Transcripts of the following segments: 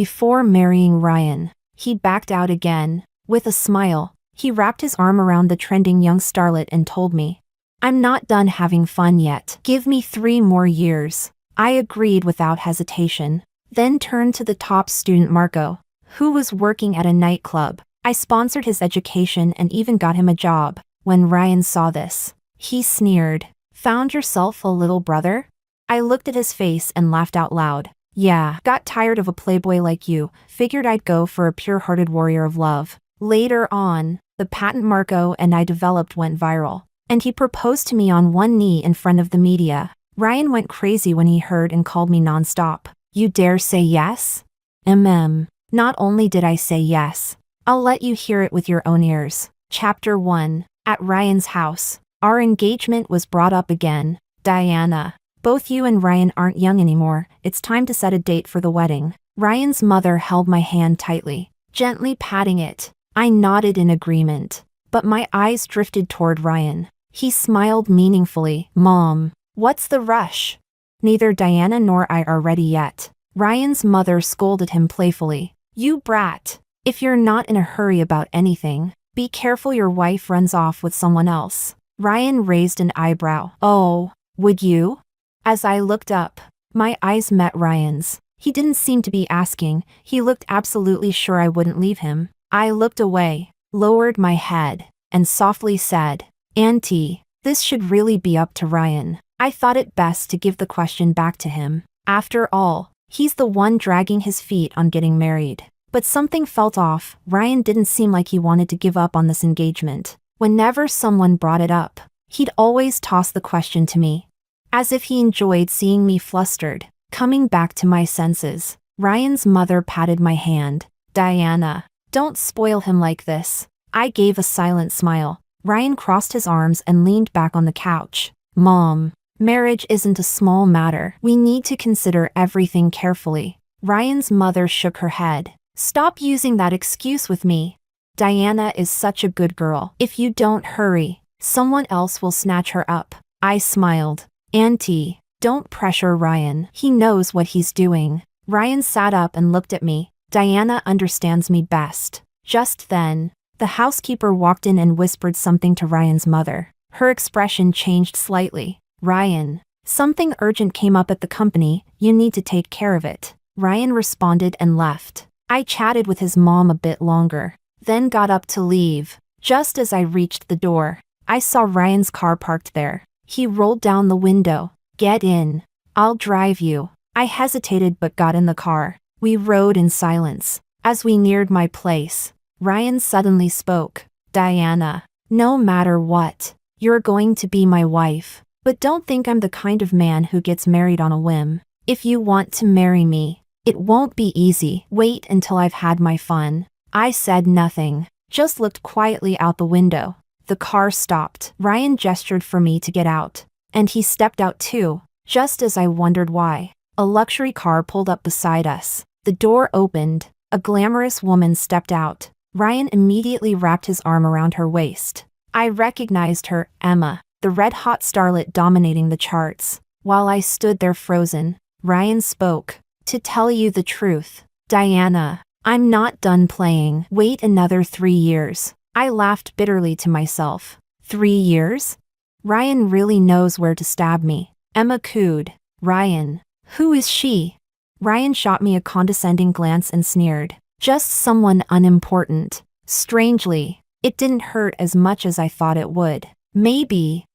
before marrying Ryan. He backed out again. With a smile, he wrapped his arm around the trending young starlet and told me, "I'm not done having fun yet. Give me 3 more years." I agreed without hesitation, then turned to the top student Marco, who was working at a nightclub. I sponsored his education and even got him a job. When Ryan saw this, he sneered. "Found yourself a little brother?" I looked at his face and laughed out loud. "Yeah, got tired of a playboy like you, figured I'd go for a pure-hearted warrior of love." Later on, the patent Marco and I developed went viral, and he proposed to me on one knee in front of the media. Ryan went crazy when he heard and called me nonstop. "You dare say yes?" Not only did I say yes, I'll let you hear it with your own ears. Chapter 1. At Ryan's house. Our engagement was brought up again. "Diana, both you and Ryan aren't young anymore. It's time to set a date for the wedding." Ryan's mother held my hand tightly, gently patting it. I nodded in agreement, but my eyes drifted toward Ryan. He smiled meaningfully. "Mom, what's the rush? Neither Diana nor I are ready yet." Ryan's mother scolded him playfully. "You brat. If you're not in a hurry about anything, be careful your wife runs off with someone else." Ryan raised an eyebrow. "Oh, would you?" As I looked up, my eyes met Ryan's. He didn't seem to be asking, he looked absolutely sure I wouldn't leave him. I looked away, lowered my head, and softly said, "Auntie, this should really be up to Ryan." I thought it best to give the question back to him. After all, he's the one dragging his feet on getting married. But something felt off. Ryan didn't seem like he wanted to give up on this engagement. Whenever someone brought it up, he'd always toss the question to me, as if he enjoyed seeing me flustered. Coming back to my senses, Ryan's mother patted my hand. "Diana, don't spoil him like this." I gave a silent smile. Ryan crossed his arms and leaned back on the couch. "Mom, marriage isn't a small matter. We need to consider everything carefully." Ryan's mother shook her head. "Stop using that excuse with me. Diana is such a good girl. If you don't hurry, someone else will snatch her up." I smiled. "Auntie, don't pressure Ryan. He knows what he's doing." Ryan sat up and looked at me. "Diana understands me best." Just then, the housekeeper walked in and whispered something to Ryan's mother. Her expression changed slightly. "Ryan, something urgent came up at the company. You need to take care of it." Ryan responded and left. I chatted with his mom a bit longer, then got up to leave. Just as I reached the door, I saw Ryan's car parked there. He rolled down the window. "Get in. I'll drive you." I hesitated but got in the car. We rode in silence. As we neared my place, Ryan suddenly spoke. "Diana, no matter what, you're going to be my wife. But don't think I'm the kind of man who gets married on a whim. If you want to marry me, it won't be easy. Wait until I've had my fun." I said nothing, just looked quietly out the window. The car stopped. Ryan gestured for me to get out, and he stepped out too, just as I wondered why. A luxury car pulled up beside us. The door opened. A glamorous woman stepped out. Ryan immediately wrapped his arm around her waist. I recognized her, Emma, the red-hot starlet dominating the charts. While I stood there frozen, Ryan spoke. "To tell you the truth, Diana, I'm not done playing. Wait another 3 years." I laughed bitterly to myself. 3 years? Ryan really knows where to stab me. Emma cooed. "Ryan, who is she?" Ryan shot me a condescending glance and sneered. "Just someone unimportant." Strangely, it didn't hurt as much as I thought it would. Maybe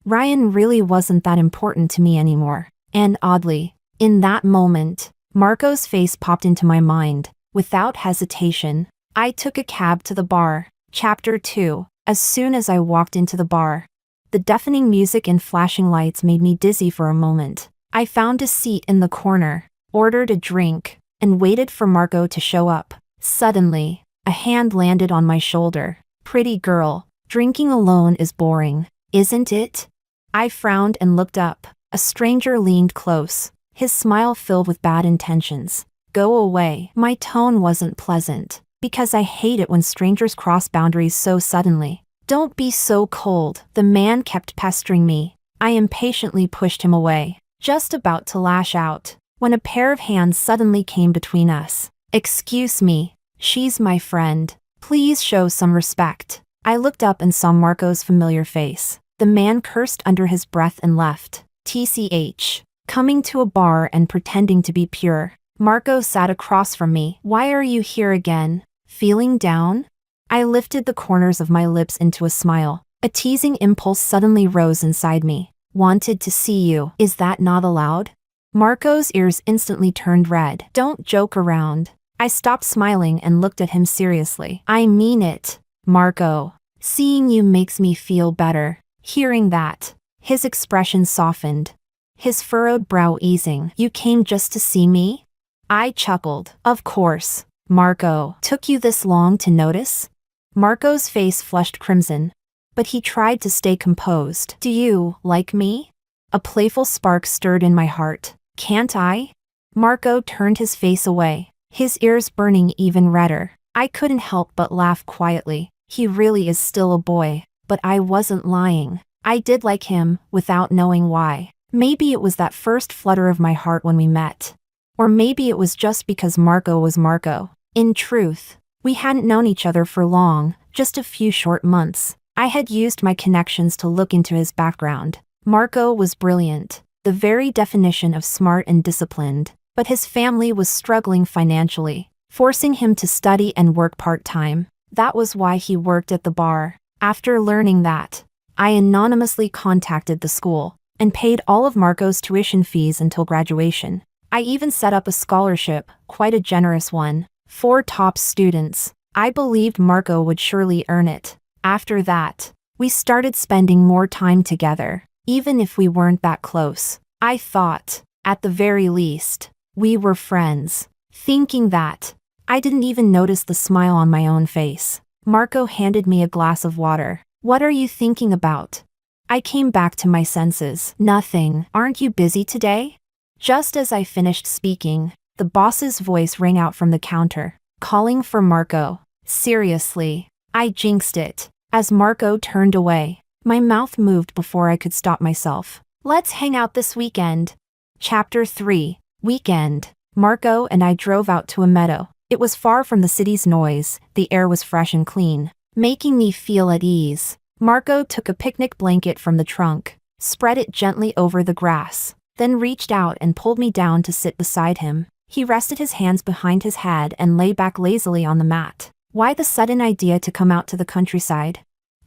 Ryan really wasn't that important to me anymore. And oddly, in that moment, Marco's face popped into my mind. Without hesitation, I took a cab to the bar. Chapter 2. As soon as I walked into the bar, the deafening music and flashing lights made me dizzy for a moment. I found a seat in the corner, ordered a drink, and waited for Marco to show up. Suddenly, a hand landed on my shoulder. "Pretty girl, drinking alone is boring, isn't it?" I frowned and looked up. A stranger leaned close, his smile filled with bad intentions. "Go away." My tone wasn't pleasant, because I hate it when strangers cross boundaries so suddenly. "Don't be so cold." The man kept pestering me. I impatiently pushed him away, just about to lash out. when a pair of hands suddenly came between us. "Excuse me, she's my friend. Please show some respect." I looked up and saw Marco's familiar face. The man cursed under his breath and left. TCH. Coming to a bar and pretending to be pure. Marco sat across from me. "Why are you here again? Feeling down?" I lifted the corners of my lips into a smile. A teasing impulse suddenly rose inside me. "Wanted to see you. Is that not allowed?" Marco's ears instantly turned red. "Don't joke around." I stopped smiling and looked at him seriously. "I mean it, Marco. Seeing you makes me feel better." Hearing that, his expression softened, his furrowed brow easing. "You came just to see me?" I chuckled. "Of course, Marco. Took you this long to notice?" Marco's face flushed crimson, but he tried to stay composed. "Do you like me?" A playful spark stirred in my heart. "Can't I?" Marco turned his face away, his ears burning even redder. I couldn't help but laugh quietly. He really is still a boy, but I wasn't lying. I did like him, without knowing why. Maybe it was that first flutter of my heart when we met. Or maybe it was just because Marco was Marco. In truth, we hadn't known each other for long, just a few short months. I had used my connections to look into his background. Marco was brilliant, the very definition of smart and disciplined, but his family was struggling financially, forcing him to study and work part-time. That was why he worked at the bar. After learning that, I anonymously contacted the school and paid all of Marco's tuition fees until graduation. I even set up a scholarship, quite a generous one, for top students. I believed Marco would surely earn it. After that, we started spending more time together, even if we weren't that close. I thought, at the very least, we were friends. Thinking that, I didn't even notice the smile on my own face. Marco handed me a glass of water. "What are you thinking about?" I came back to my senses. "Nothing. Aren't you busy today?" Just as I finished speaking, the boss's voice rang out from the counter, calling for Marco. Seriously, I jinxed it. As Marco turned away, my mouth moved before I could stop myself. "Let's hang out this weekend." Chapter 3. Weekend. Marco and I drove out to a meadow. It was far from the city's noise, the air was fresh and clean, making me feel at ease. Marco took a picnic blanket from the trunk, spread it gently over the grass, then reached out and pulled me down to sit beside him. He rested his hands behind his head and lay back lazily on the mat. Why the sudden idea to come out to the countryside?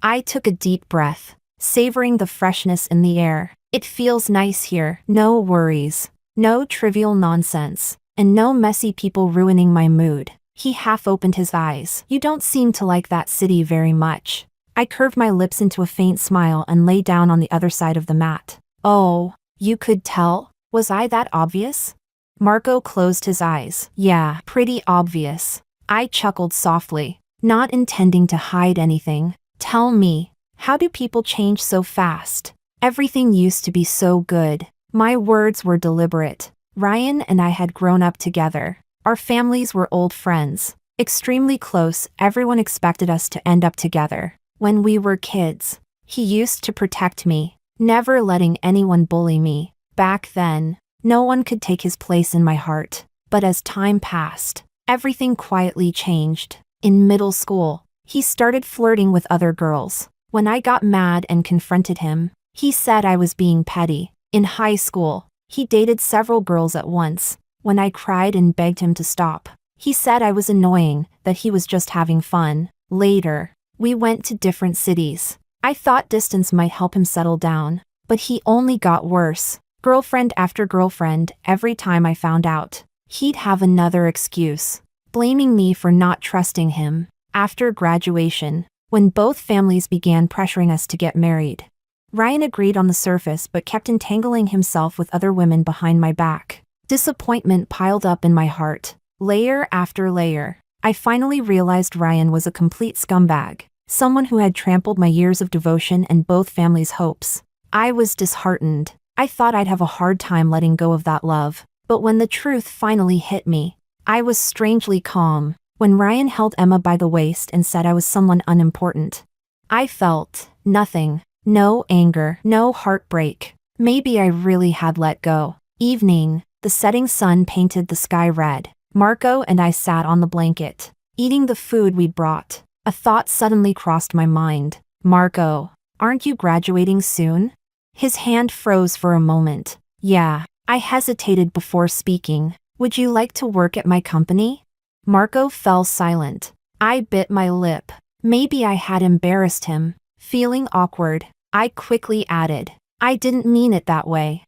I took a deep breath, savoring the freshness in the air. It feels nice here. No worries, no trivial nonsense, and no messy people ruining my mood. He half opened his eyes. "You don't seem to like that city very much." I curved my lips into a faint smile and lay down on the other side of the mat. "Oh, you could tell? Was I that obvious?" Marco closed his eyes. "Yeah, pretty obvious." I chuckled softly, not intending to hide anything. "Tell me, how do people change so fast? Everything used to be so good." My words were deliberate. Ryan and I had grown up together. Our families were old friends, extremely close. Everyone expected us to end up together. When we were kids, he used to protect me, never letting anyone bully me. Back then, no one could take his place in my heart. But as time passed, everything quietly changed. In middle school, he started flirting with other girls. When I got mad and confronted him, he said I was being petty. In high school, he dated several girls at once. When I cried and begged him to stop, he said I was annoying, that he was just having fun. Later, we went to different cities. I thought distance might help him settle down, but he only got worse. Girlfriend after girlfriend. Every time I found out, he'd have another excuse, blaming me for not trusting him. After graduation, when both families began pressuring us to get married, Ryan agreed on the surface but kept entangling himself with other women behind my back. Disappointment piled up in my heart, layer after layer. I finally realized Ryan was a complete scumbag, someone who had trampled my years of devotion and both families' hopes. I was disheartened. I thought I'd have a hard time letting go of that love, but when the truth finally hit me, I was strangely calm. When Ryan held Emma by the waist and said I was someone unimportant, I felt nothing. No anger, no heartbreak. Maybe I really had let go. Evening. The setting sun painted the sky red. Marco and I sat on the blanket, eating the food we'd brought. A thought suddenly crossed my mind. Marco, aren't you graduating soon? His hand froze for a moment. Yeah. I hesitated before speaking. Would you like to work at my company? Marco fell silent. I bit my lip. Maybe I had embarrassed him. Feeling awkward, I quickly added, I didn't mean it that way.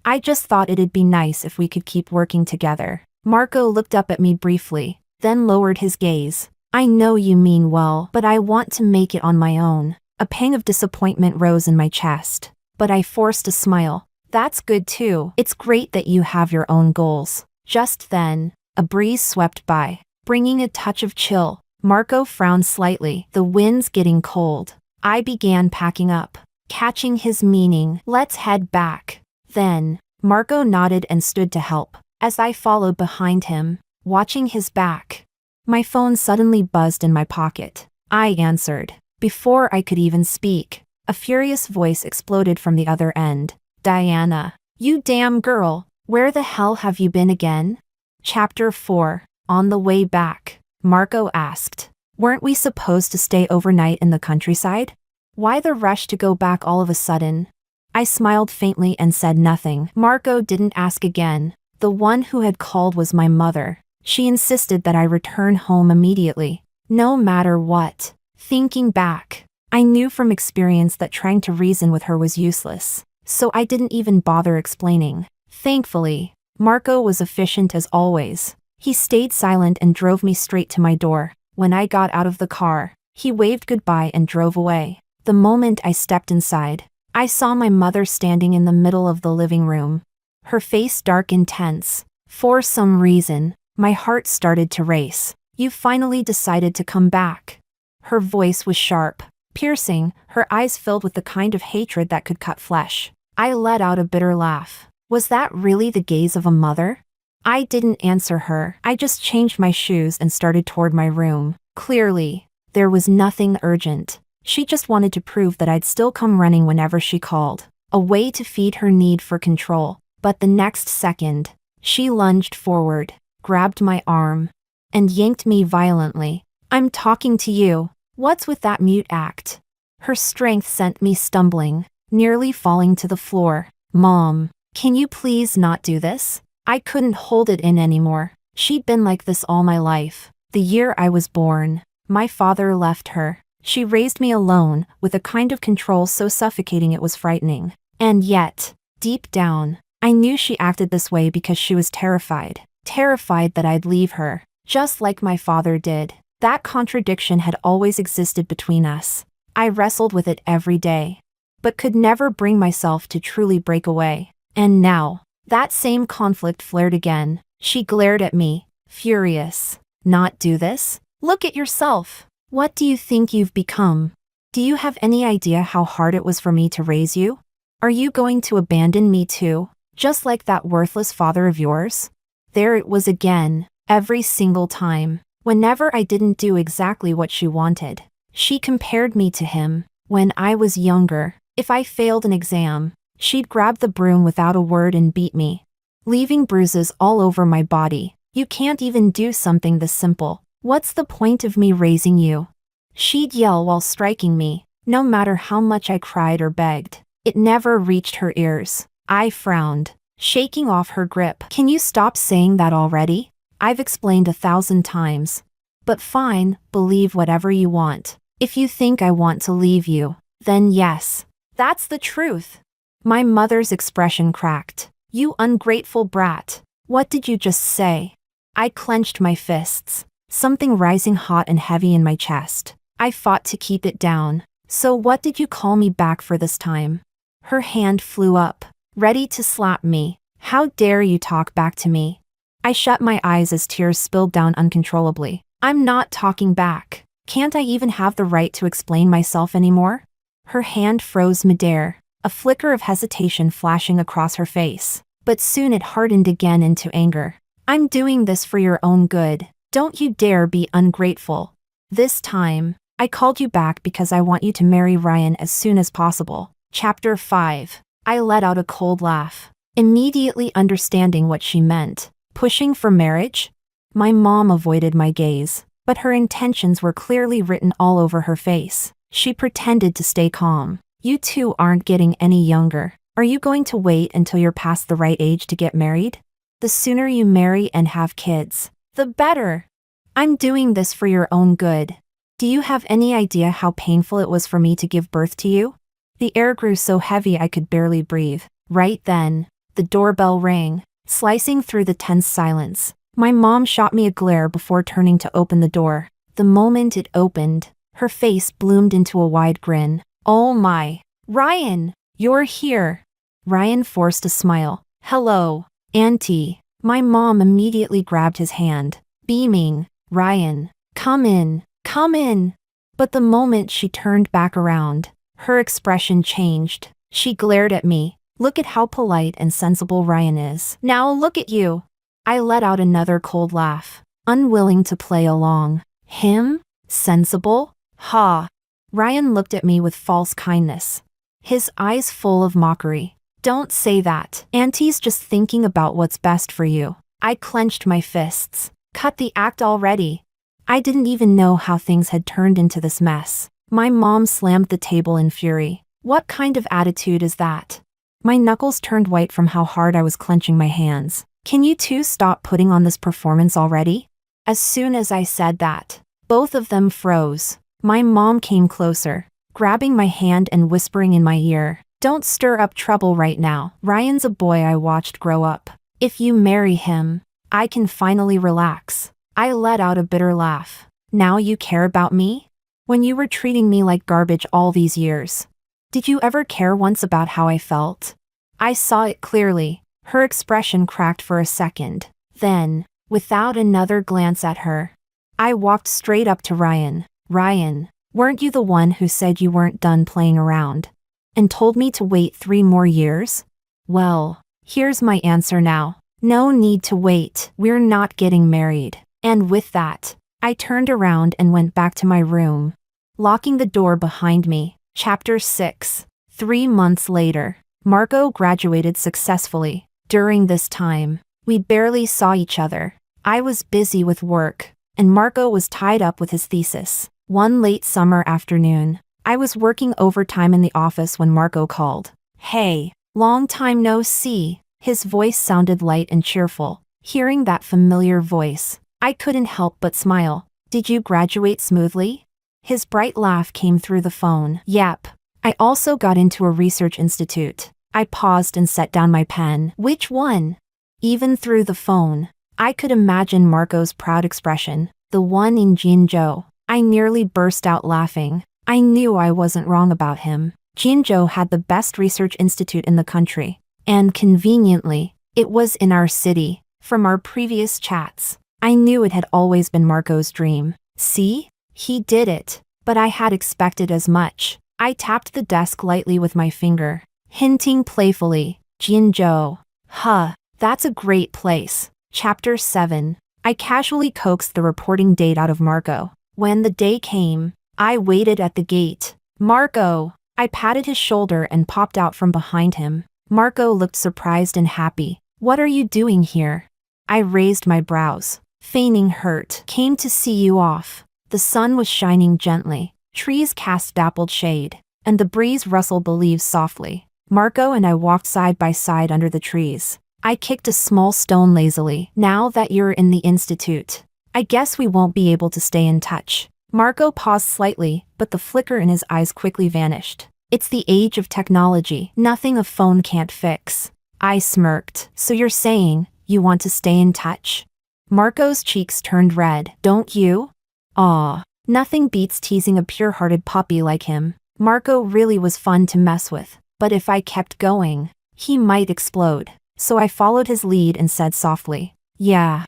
I just thought it'd be nice if we could keep working together. Marco looked up at me briefly, then lowered his gaze. I know you mean well, but I want to make it on my own. A pang of disappointment rose in my chest, but I forced a smile. That's good too. It's great that you have your own goals. Just then, a breeze swept by, bringing a touch of chill. Marco frowned slightly. The wind's getting cold. I began packing up, catching his meaning. Let's head back. Then, Marco nodded and stood to help, as I followed behind him, watching his back. My phone suddenly buzzed in my pocket. I answered. Before I could even speak, a furious voice exploded from the other end. Diana, you damn girl, where the hell have you been again? Chapter 4. On the way back, Marco asked. Weren't we supposed to stay overnight in the countryside? Why the rush to go back all of a sudden? I smiled faintly and said nothing. Marco didn't ask again. The one who had called was my mother. She insisted that I return home immediately, no matter what. Thinking back, I knew from experience that trying to reason with her was useless, so I didn't even bother explaining. Thankfully, Marco was efficient as always. He stayed silent and drove me straight to my door. When I got out of the car, he waved goodbye and drove away. The moment I stepped inside, I saw my mother standing in the middle of the living room, her face dark and tense. For some reason, my heart started to race. You finally decided to come back. Her voice was sharp, piercing, her eyes filled with the kind of hatred that could cut flesh. I let out a bitter laugh. Was that really the gaze of a mother? I didn't answer her. I just changed my shoes and started toward my room. Clearly, there was nothing urgent. She just wanted to prove that I'd still come running whenever she called. A way to feed her need for control. But the next second, she lunged forward, grabbed my arm, and yanked me violently. I'm talking to you. What's with that mute act? Her strength sent me stumbling, nearly falling to the floor. Mom, can you please not do this? I couldn't hold it in anymore. She'd been like this all my life. The year I was born, my father left her. She raised me alone, with a kind of control so suffocating it was frightening. And yet, deep down, I knew she acted this way because she was terrified. Terrified that I'd leave her, just like my father did. That contradiction had always existed between us. I wrestled with it every day, but could never bring myself to truly break away. And now, that same conflict flared again. She glared at me, furious. Not do this? Look at yourself. What do you think you've become? Do you have any idea how hard it was for me to raise you? Are you going to abandon me too, just like that worthless father of yours? There it was again, every single time. Whenever I didn't do exactly what she wanted, she compared me to him. When I was younger, if I failed an exam, she'd grab the broom without a word and beat me, leaving bruises all over my body. You can't even do something this simple. What's the point of me raising you? She'd yell while striking me, no matter how much I cried or begged. It never reached her ears. I frowned, shaking off her grip. Can you stop saying that already? I've explained 1,000 times. But fine, believe whatever you want. If you think I want to leave you, then yes. That's the truth. My mother's expression cracked. You ungrateful brat. What did you just say? I clenched my fists, something rising hot and heavy in my chest. I fought to keep it down. So what did you call me back for this time? Her hand flew up, ready to slap me. How dare you talk back to me? I shut my eyes as tears spilled down uncontrollably. I'm not talking back. Can't I even have the right to explain myself anymore? Her hand froze midair, a flicker of hesitation flashing across her face. But soon it hardened again into anger. I'm doing this for your own good. Don't you dare be ungrateful. This time, I called you back because I want you to marry Ryan as soon as possible. Chapter 5. I let out a cold laugh. immediately understanding what she meant. Pushing for marriage? My mom avoided my gaze, but her intentions were clearly written all over her face. She pretended to stay calm. You two aren't getting any younger. Are you going to wait until you're past the right age to get married? The sooner you marry and have kids, the better. I'm doing this for your own good. Do you have any idea how painful it was for me to give birth to you? The air grew so heavy I could barely breathe. Right then, the doorbell rang, slicing through the tense silence. My mom shot me a glare before turning to open the door. The moment it opened, her face bloomed into a wide grin. Oh my. Ryan, you're here. Ryan forced a smile. Hello, Auntie. My mom immediately grabbed his hand, beaming. Ryan, come in, come in. But the moment she turned back around, her expression changed. She glared at me. Look at how polite and sensible Ryan is. Now look at you. I let out another cold laugh, unwilling to play along. Him? Sensible? Ha! Ryan looked at me with false kindness, his eyes full of mockery. Don't say that. Auntie's just thinking about what's best for you. I clenched my fists. Cut the act already. I didn't even know how things had turned into this mess. My mom slammed the table in fury. What kind of attitude is that? My knuckles turned white from how hard I was clenching my hands. Can you two stop putting on this performance already? As soon as I said that, both of them froze. My mom came closer, grabbing my hand and whispering in my ear, "Don't stir up trouble right now. Ryan's a boy I watched grow up. If you marry him, I can finally relax." I let out a bitter laugh. Now you care about me? When you were treating me like garbage all these years, did you ever care once about how I felt? I saw it clearly. Her expression cracked for a second. Then, without another glance at her, I walked straight up to Ryan. Ryan, weren't you the one who said you weren't done playing around and told me to wait 3 more years? Well, here's my answer now. No need to wait. We're not getting married. And with that, I turned around and went back to my room, locking the door behind me. Chapter 6. 3 months later, Marco graduated successfully. During this time, we barely saw each other. I was busy with work, and Marco was tied up with his thesis. One late summer afternoon, I was working overtime in the office when Marco called. Hey, long time no see. His voice sounded light and cheerful. Hearing that familiar voice, I couldn't help but smile. Did you graduate smoothly? His bright laugh came through the phone. Yep. I also got into a research institute. I paused and set down my pen. Which one? Even through the phone, I could imagine Marco's proud expression. The one in Jinzhou. I nearly burst out laughing. I knew I wasn't wrong about him. Jinzhou had the best research institute in the country. And conveniently, it was in our city. From our previous chats, I knew it had always been Marco's dream. See? He did it. But I had expected as much. I tapped the desk lightly with my finger, hinting playfully. Jinzhou. Huh, that's a great place. Chapter 7. I casually coaxed the reporting date out of Marco. When the day came, I waited at the gate. Marco! I patted his shoulder and popped out from behind him. Marco looked surprised and happy. What are you doing here? I raised my brows, feigning hurt. Came to see you off. The sun was shining gently. Trees cast dappled shade, and the breeze rustled the leaves softly. Marco and I walked side by side under the trees. I kicked a small stone lazily. Now that you're in the institute, I guess we won't be able to stay in touch. Marco paused slightly, but the flicker in his eyes quickly vanished. It's the age of technology. Nothing a phone can't fix. I smirked. So you're saying, you want to stay in touch? Marco's cheeks turned red. Don't you? Aw, nothing beats teasing a pure-hearted puppy like him. Marco really was fun to mess with, but if I kept going, he might explode. So I followed his lead and said softly, yeah.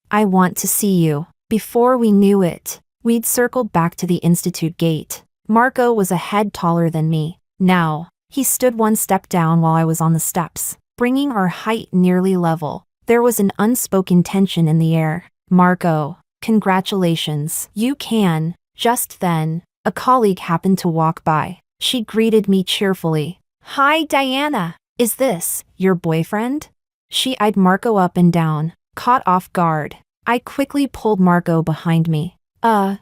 I want to see you. Before we knew it, we'd circled back to the institute gate. Marco was a head taller than me. Now, he stood one step down while I was on the steps, bringing our height nearly level. There was an unspoken tension in the air. Marco, congratulations. You can. Just then, a colleague happened to walk by. She greeted me cheerfully. Hi, Diana. Is this your boyfriend? She eyed Marco up and down, caught off guard. I quickly pulled Marco behind me.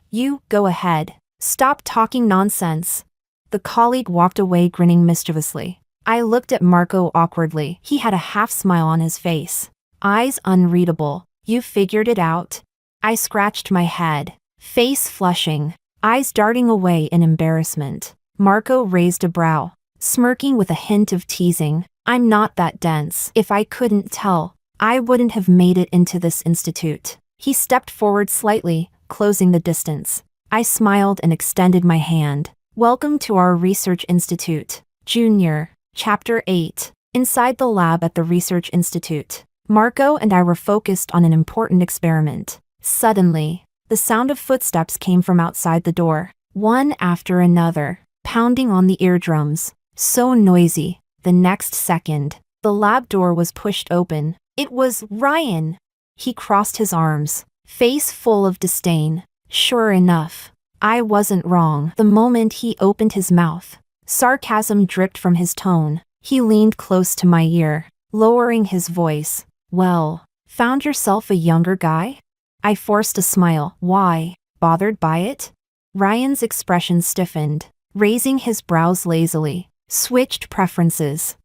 You go ahead. Stop talking nonsense. The colleague walked away grinning mischievously. I looked at Marco awkwardly. He had a half smile on his face. Eyes unreadable. You figured it out? I scratched my head, face flushing, eyes darting away in embarrassment. Marco raised a brow, smirking with a hint of teasing. I'm not that dense. If I couldn't tell, I wouldn't have made it into this institute. He stepped forward slightly, closing the distance. I smiled and extended my hand. Welcome to our research institute. Junior. Chapter 8. Inside the lab at the research institute, Marco and I were focused on an important experiment. Suddenly, the sound of footsteps came from outside the door, one after another, pounding on the eardrums. So noisy. The next second, the lab door was pushed open. It was Ryan. He crossed his arms, face full of disdain. Sure enough, I wasn't wrong. The moment he opened his mouth, sarcasm dripped from his tone. He leaned close to my ear, lowering his voice. Well, found yourself a younger guy? I forced a smile. Why? Bothered by it? Ryan's expression stiffened, raising his brows lazily. Switched preferences.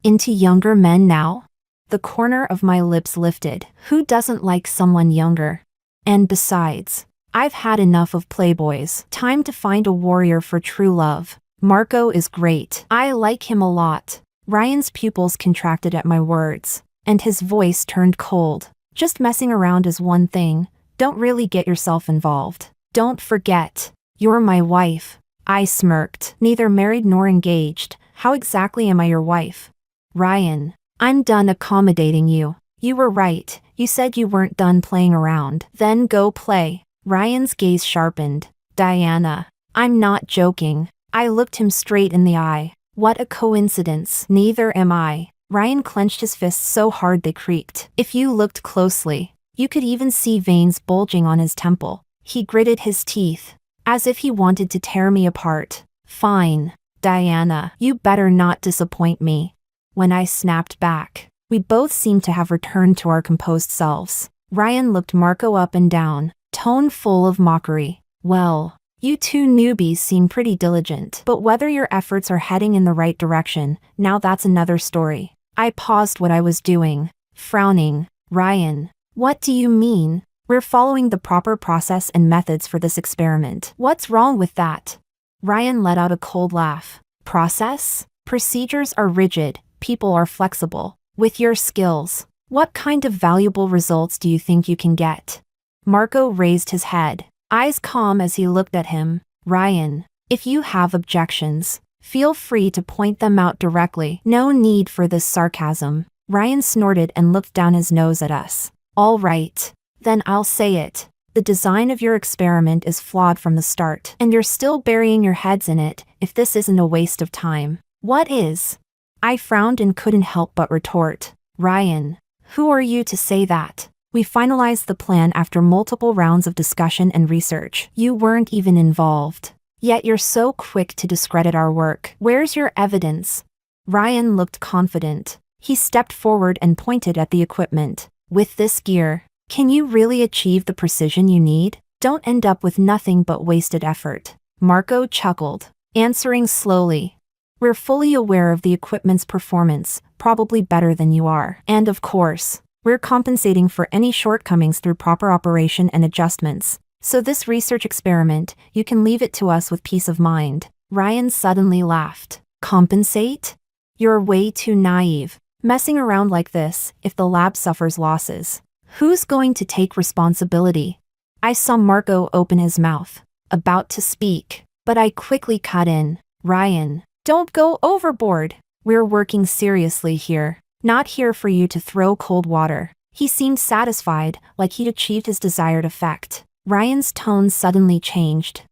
Into younger men now? The corner of my lips lifted. Who doesn't like someone younger? And besides, I've had enough of playboys. Time to find a warrior for true love. Marco is great. I like him a lot. Ryan's pupils contracted at my words, and his voice turned cold. Just messing around is one thing. Don't really get yourself involved. Don't forget, you're my wife. I smirked. Neither married nor engaged. How exactly am I your wife? Ryan, I'm done accommodating you. You were right. You said you weren't done playing around. Then go play. Ryan's gaze sharpened. Diana, I'm not joking. I looked him straight in the eye. What a coincidence. Neither am I. Ryan clenched his fists so hard they creaked. If you looked closely, you could even see veins bulging on his temple. He gritted his teeth, as if he wanted to tear me apart. Fine, Diana, you better not disappoint me. When I snapped back, we both seemed to have returned to our composed selves. Ryan looked Marco up and down, tone full of mockery. Well, you two newbies seem pretty diligent, but whether your efforts are heading in the right direction, now that's another story. I paused what I was doing, frowning. Ryan, what do you mean? We're following the proper process and methods for this experiment. What's wrong with that? Ryan let out a cold laugh. Process? Procedures are rigid, people are flexible. With your skills, what kind of valuable results do you think you can get? Marco raised his head, eyes calm as he looked at him. Ryan, if you have objections, feel free to point them out directly. No need for this sarcasm. Ryan snorted and looked down his nose at us. All right. Then I'll say it. The design of your experiment is flawed from the start, and you're still burying your heads in it. If this isn't a waste of time, what is? I frowned and couldn't help but retort. Ryan, who are you to say that? We finalized the plan after multiple rounds of discussion and research. You weren't even involved. Yet you're so quick to discredit our work. Where's your evidence? Ryan looked confident. He stepped forward and pointed at the equipment. With this gear, can you really achieve the precision you need? Don't end up with nothing but wasted effort. Marco chuckled, answering slowly. We're fully aware of the equipment's performance, probably better than you are. And of course, we're compensating for any shortcomings through proper operation and adjustments. So this research experiment, you can leave it to us with peace of mind. Ryan suddenly laughed. Compensate? You're way too naive. Messing around like this, if the lab suffers losses, who's going to take responsibility? I saw Marco open his mouth, about to speak, but I quickly cut in. Ryan, don't go overboard. We're working seriously here, not here for you to throw cold water. He seemed satisfied, like he'd achieved his desired effect. Ryan's tone suddenly changed.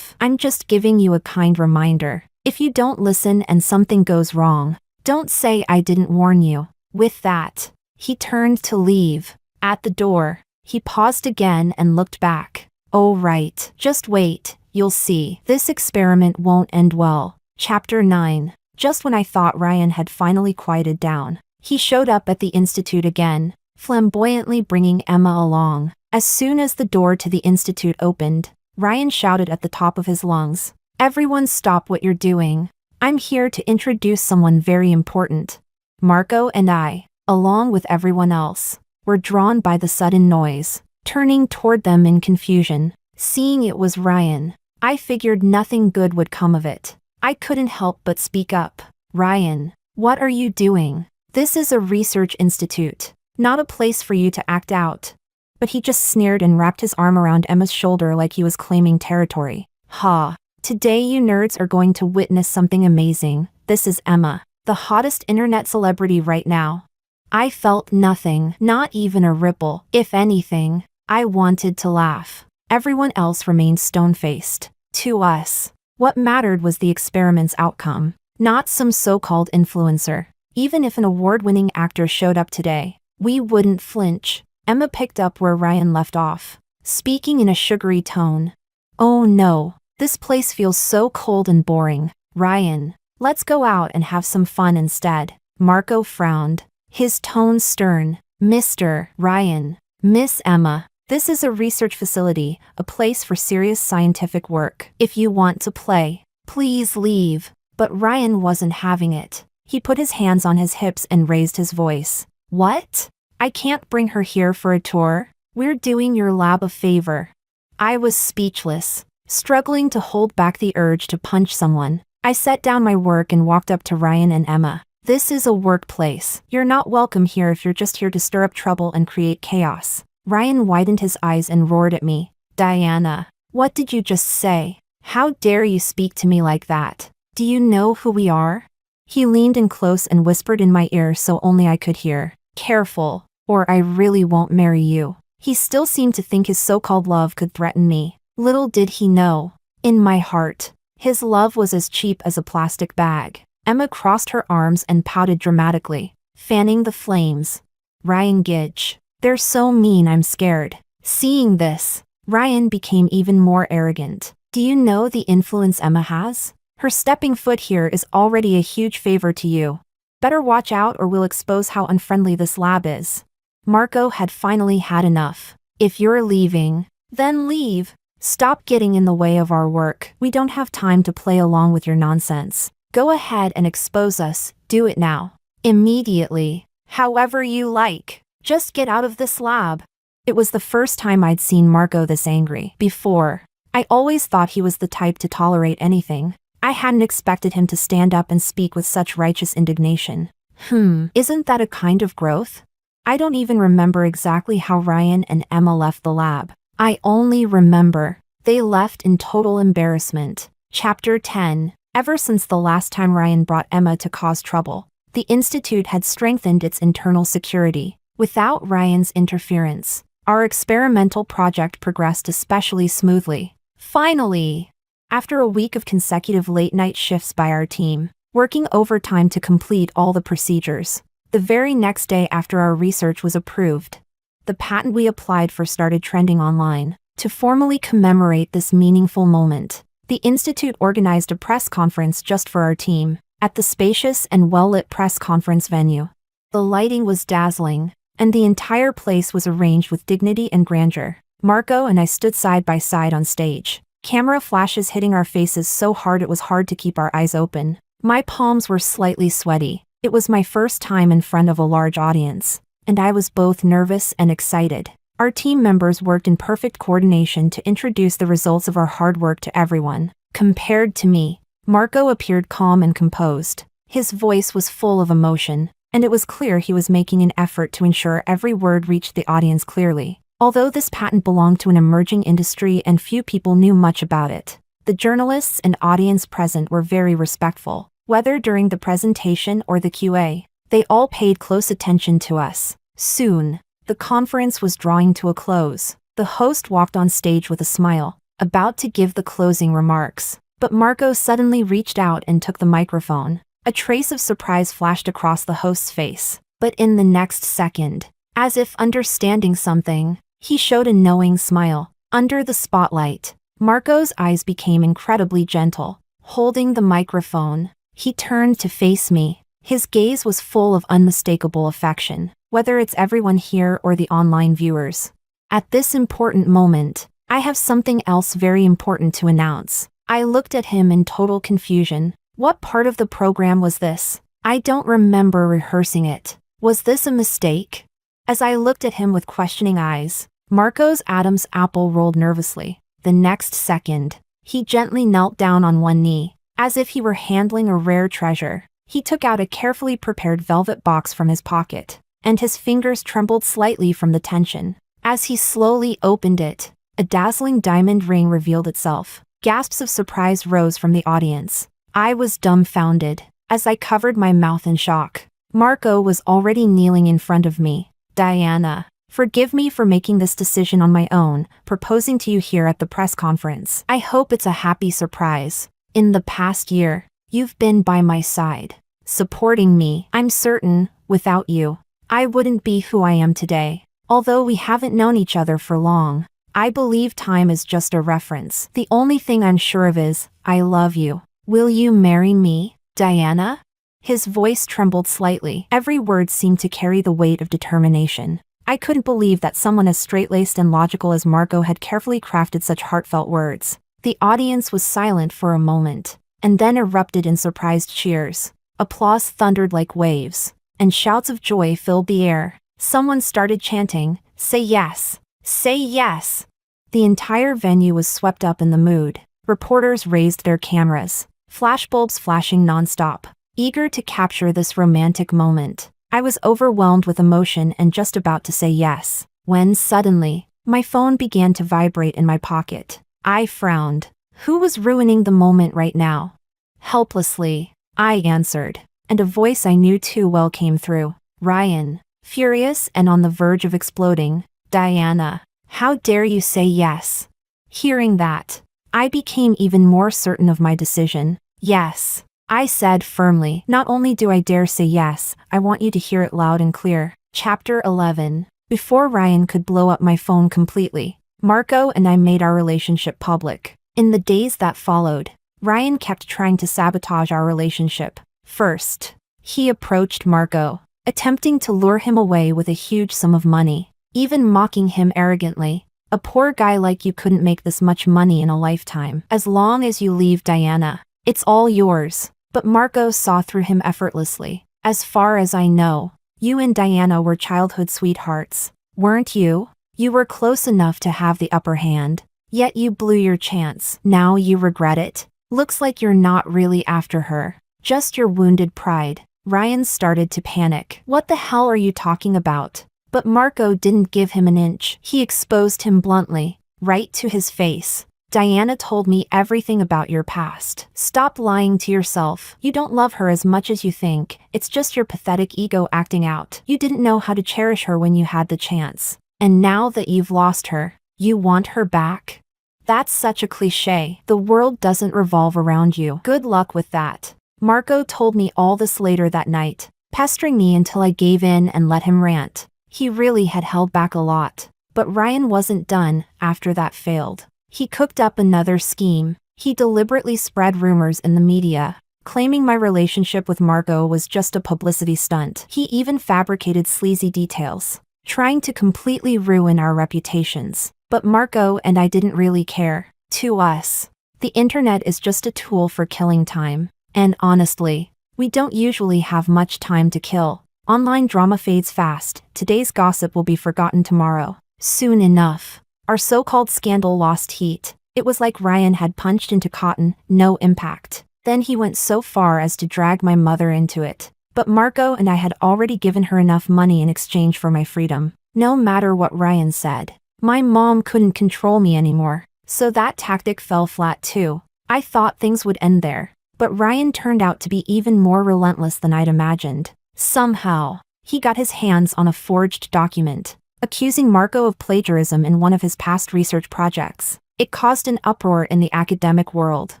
I'm just giving you a kind reminder. If you don't listen and something goes wrong, don't say I didn't warn you. With that, he turned to leave. At the door, he paused again and looked back. Oh right, just wait, you'll see. This experiment won't end well. Chapter 9. Just when I thought Ryan had finally quieted down, he showed up at the institute again, flamboyantly bringing Emma along. As soon as the door to the institute opened, Ryan shouted at the top of his lungs, "Everyone stop what you're doing. I'm here to introduce someone very important." Marco and I, along with everyone else, were drawn by the sudden noise, turning toward them in confusion. Seeing it was Ryan, I figured nothing good would come of it. I couldn't help but speak up. "Ryan, what are you doing? This is a research institute, not a place for you to act out." But he just sneered and wrapped his arm around Emma's shoulder like he was claiming territory. "Ha! Today you nerds are going to witness something amazing. This is Emma, the hottest internet celebrity right now." I felt nothing, not even a ripple. If anything, I wanted to laugh. Everyone else remained stone-faced. To us, what mattered was the experiment's outcome, not some so-called influencer. Even if an award-winning actor showed up today, we wouldn't flinch. Emma picked up where Ryan left off, speaking in a sugary tone. "Oh no, this place feels so cold and boring. Ryan, let's go out and have some fun instead." Marco frowned, his tone stern. "Mr. Ryan, Miss Emma, this is a research facility, a place for serious scientific work. If you want to play, please leave." But Ryan wasn't having it. He put his hands on his hips and raised his voice. "What? I can't bring her here for a tour? We're doing your lab a favor." I was speechless, struggling to hold back the urge to punch someone. I set down my work and walked up to Ryan and Emma. "This is a workplace. You're not welcome here if you're just here to stir up trouble and create chaos." Ryan widened his eyes and roared at me. "Diana, what did you just say? How dare you speak to me like that? Do you know who we are?" He leaned in close and whispered in my ear so only I could hear. "Careful, or I really won't marry you." He still seemed to think his so-called love could threaten me. Little did he know, in my heart, his love was as cheap as a plastic bag. Emma crossed her arms and pouted dramatically, fanning the flames. "Ryan Gidge, they're so mean I'm scared." Seeing this, Ryan became even more arrogant. "Do you know the influence Emma has? Her stepping foot here is already a huge favor to you. Better watch out or we'll expose how unfriendly this lab is." Marco had finally had enough. "If you're leaving, then leave. Stop getting in the way of our work. We don't have time to play along with your nonsense. Go ahead and expose us. Do it now. Immediately. However you like. Just get out of this lab." It was the first time I'd seen Marco this angry. Before, I always thought he was the type to tolerate anything. I hadn't expected him to stand up and speak with such righteous indignation. Isn't that a kind of growth? I don't even remember exactly how Ryan and Emma left the lab. I only remember they left in total embarrassment. Chapter 10. Ever since the last time Ryan brought Emma to cause trouble, the institute had strengthened its internal security. Without Ryan's interference, our experimental project progressed especially smoothly. Finally, after a week of consecutive late-night shifts by our team, working overtime to complete all the procedures, the very next day after our research was approved, the patent we applied for started trending online. To formally commemorate this meaningful moment, the Institute organized a press conference just for our team, at the spacious and well-lit press conference venue. The lighting was dazzling, and the entire place was arranged with dignity and grandeur. Marco and I stood side by side on stage, camera flashes hitting our faces so hard it was hard to keep our eyes open. My palms were slightly sweaty. It was my first time in front of a large audience, and I was both nervous and excited. Our team members worked in perfect coordination to introduce the results of our hard work to everyone. Compared to me, Marco appeared calm and composed. His voice was full of emotion, and it was clear he was making an effort to ensure every word reached the audience clearly. Although this patent belonged to an emerging industry and few people knew much about it, the journalists and audience present were very respectful. Whether during the presentation or the Q&A, they all paid close attention to us. Soon, the conference was drawing to a close. The host walked on stage with a smile, about to give the closing remarks. But Marco suddenly reached out and took the microphone. A trace of surprise flashed across the host's face. But in the next second, as if understanding something, he showed a knowing smile. Under the spotlight, Marco's eyes became incredibly gentle. Holding the microphone, He turned to face me. His gaze was full of unmistakable affection, whether it's everyone here or the online viewers. At this important moment, I have something else very important to announce. I looked at him in total confusion. What part of the program was this? I don't remember rehearsing it. Was this a mistake? As I looked at him with questioning eyes, Marco's Adam's apple rolled nervously. The next second, he gently knelt down on one knee, as if he were handling a rare treasure. He took out a carefully prepared velvet box from his pocket, and his fingers trembled slightly from the tension. As he slowly opened it, a dazzling diamond ring revealed itself. Gasps of surprise rose from the audience. I was dumbfounded, as I covered my mouth in shock. Marco was already kneeling in front of me. Diana, forgive me for making this decision on my own, proposing to you here at the press conference. I hope it's a happy surprise. In the past year, you've been by my side, supporting me. I'm certain, without you, I wouldn't be who I am today. Although we haven't known each other for long, I believe time is just a reference. The only thing I'm sure of is, I love you. Will you marry me, Diana? His voice trembled slightly. Every word seemed to carry the weight of determination. I couldn't believe that someone as straight-laced and logical as Marco had carefully crafted such heartfelt words. The audience was silent for a moment, and then erupted in surprised cheers. Applause thundered like waves, and shouts of joy filled the air. Someone started chanting, "Say yes! Say yes!" The entire venue was swept up in the mood. Reporters raised their cameras, flashbulbs flashing nonstop, eager to capture this romantic moment. I was overwhelmed with emotion and just about to say yes, when suddenly, my phone began to vibrate in my pocket. I frowned. Who was ruining the moment right now? Helplessly, I answered, and a voice I knew too well came through. Ryan. Furious and on the verge of exploding, "Diana, how dare you say yes?" Hearing that, I became even more certain of my decision. "Yes," I said firmly. "Not only do I dare say yes, I want you to hear it loud and clear." Chapter 11. Before Ryan could blow up my phone completely, Marco and I made our relationship public. In the days that followed, Ryan kept trying to sabotage our relationship. First, he approached Marco, attempting to lure him away with a huge sum of money, even mocking him arrogantly. "A poor guy like you couldn't make this much money in a lifetime. As long as you leave Diana, it's all yours." But Marco saw through him effortlessly. "As far as I know, you and Diana were childhood sweethearts, weren't you? You were close enough to have the upper hand, yet you blew your chance. Now you regret it? Looks like you're not really after her, just your wounded pride." Ryan started to panic. "What the hell are you talking about?" But Marco didn't give him an inch. He exposed him bluntly, right to his face. "Diana told me everything about your past. Stop lying to yourself. You don't love her as much as you think. It's just your pathetic ego acting out. You didn't know how to cherish her when you had the chance. And now that you've lost her, you want her back? That's such a cliché. The world doesn't revolve around you. Good luck with that." Marco told me all this later that night, pestering me until I gave in and let him rant. He really had held back a lot. But Ryan wasn't done after that failed. He cooked up another scheme. He deliberately spread rumors in the media, claiming my relationship with Marco was just a publicity stunt. He even fabricated sleazy details, trying to completely ruin our reputations. But Marco and I didn't really care. To us, the internet is just a tool for killing time. And honestly, we don't usually have much time to kill. Online drama fades fast. Today's gossip will be forgotten tomorrow. Soon enough, our so-called scandal lost heat. It was like Ryan had punched into cotton, no impact. Then he went so far as to drag my mother into it. But Marco and I had already given her enough money in exchange for my freedom. No matter what Ryan said, my mom couldn't control me anymore. So that tactic fell flat too. I thought things would end there. But Ryan turned out to be even more relentless than I'd imagined. Somehow, he got his hands on a forged document, accusing Marco of plagiarism in one of his past research projects. It caused an uproar in the academic world.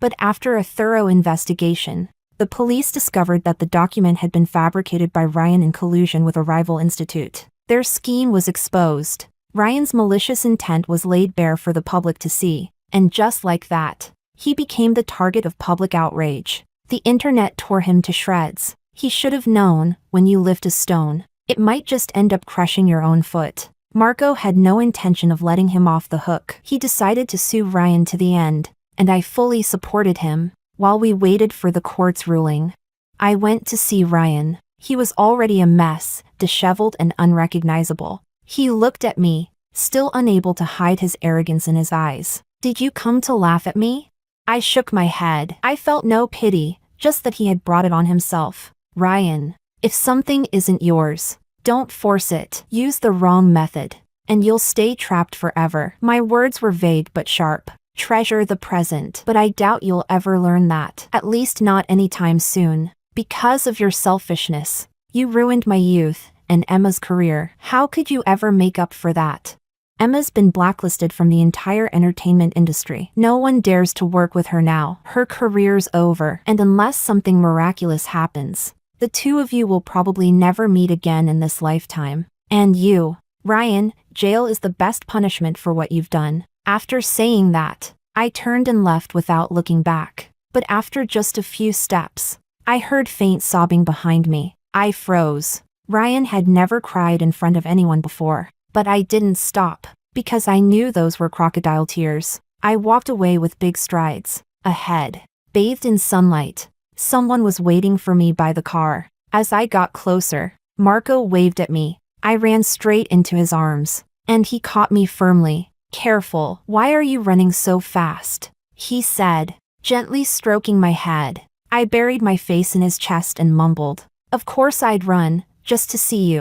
But after a thorough investigation, the police discovered that the document had been fabricated by Ryan in collusion with a rival institute. Their scheme was exposed. Ryan's malicious intent was laid bare for the public to see. And just like that, he became the target of public outrage. The internet tore him to shreds. He should have known, when you lift a stone, it might just end up crushing your own foot. Marco had no intention of letting him off the hook. He decided to sue Ryan to the end, and I fully supported him. While we waited for the court's ruling, I went to see Ryan. He was already a mess, disheveled and unrecognizable. He looked at me, still unable to hide his arrogance in his eyes. "Did you come to laugh at me?" I shook my head. I felt no pity, just that he had brought it on himself. "Ryan, if something isn't yours, don't force it. Use the wrong method, and you'll stay trapped forever." My words were vague but sharp. Treasure the present, but I doubt you'll ever learn that. At least not anytime soon. Because of your selfishness, you ruined my youth and Emma's career. How could you ever make up for that? Emma's been blacklisted from the entire entertainment industry. No one dares to work with her now. Her career's over, and unless something miraculous happens, the two of you will probably never meet again in this lifetime. And you, Ryan, jail is the best punishment for what you've done. After saying that, I turned and left without looking back. But after just a few steps, I heard faint sobbing behind me. I froze. Ryan had never cried in front of anyone before, but I didn't stop, because I knew those were crocodile tears. I walked away with big strides. Ahead, bathed in sunlight, someone was waiting for me by the car. As I got closer, Marco waved at me. I ran straight into his arms, and he caught me firmly. "Careful, why are you running so fast?" he said, gently stroking my head. I buried my face in his chest and mumbled, "Of course I'd run, just to see you."